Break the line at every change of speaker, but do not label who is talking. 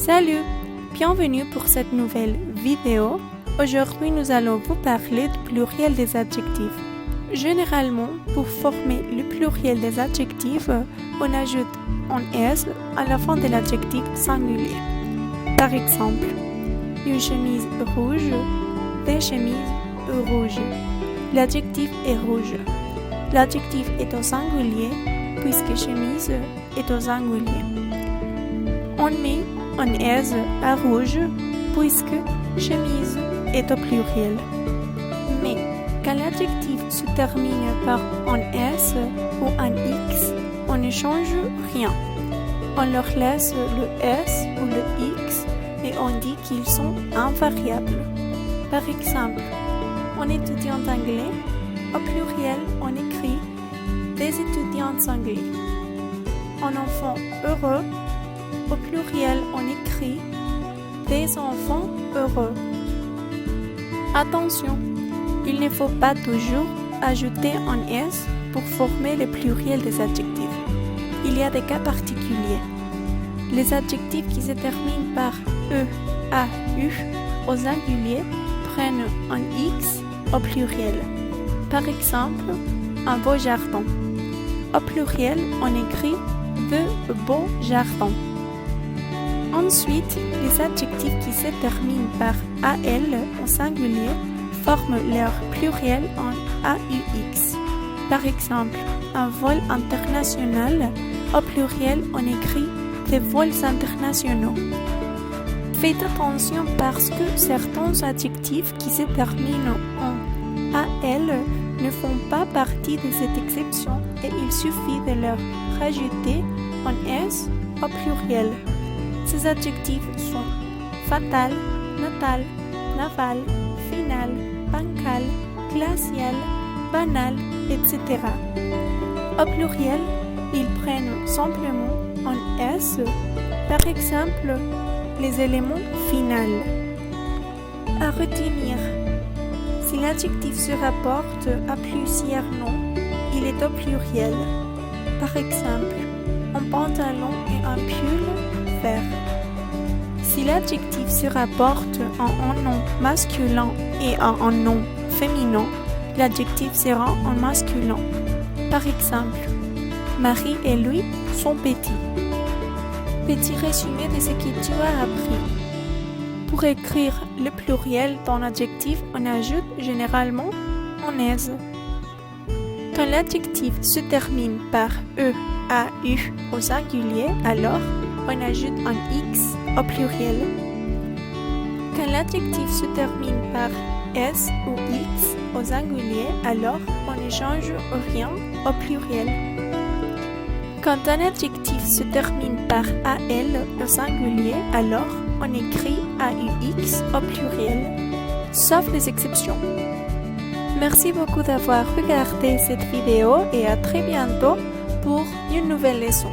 Salut, bienvenue pour cette nouvelle vidéo. Aujourd'hui, nous allons vous parler du pluriel des adjectifs. Généralement, pour former le pluriel des adjectifs, on ajoute un S à la fin de l'adjectif singulier. Par exemple, une chemise rouge, des chemises rouges. L'adjectif est rouge. L'adjectif est au singulier puisque chemise est au singulier. On met un S à rouge puisque chemise est au pluriel. Mais quand l'adjectif se termine par un S ou un X, on ne change rien. On leur laisse le S ou le X et on dit qu'ils sont invariables. Par exemple, en étudiant anglais, au pluriel, on écrit des étudiants anglais. En enfant heureux, au pluriel, on écrit des enfants heureux. Attention, il ne faut pas toujours ajouter un S pour former le pluriel des adjectifs. Il y a des cas particuliers. Les adjectifs qui se terminent par E, A, U au singulier prennent un X au pluriel. Par exemple, un beau jardin. Au pluriel, on écrit de beaux jardins. Ensuite, les adjectifs qui se terminent par AL au singulier forment leur pluriel en AUX. Par exemple, un vol international, au pluriel, on écrit des vols internationaux. Faites attention parce que certains adjectifs qui se terminent en AL ne font pas partie de cette exception et il suffit de leur rajouter un S au pluriel. Ces adjectifs sont fatal, natal, naval, final, bancal, glacial, banal, etc. Au pluriel, ils prennent simplement un S, par exemple, les éléments finals. À retenir, si l'adjectif se rapporte à plusieurs noms, il est au pluriel. Par exemple, un pantalon et un pull vert. Si l'adjectif se rapporte à un nom masculin et à un nom féminin, l'adjectif sera en masculin. Par exemple, Marie et Louis sont petits. Petit résumé de ce que tu as appris. Pour écrire le pluriel d'un adjectif, on ajoute généralement un S. Quand l'adjectif se termine par E, A, U au singulier, alors on ajoute un X au pluriel. Quand l'adjectif se termine par S ou X au singulier, alors on ne change rien au pluriel. Quand un adjectif se termine par AL au singulier, alors on écrit AUX au pluriel, sauf les exceptions. Merci beaucoup d'avoir regardé cette vidéo et à très bientôt pour une nouvelle leçon.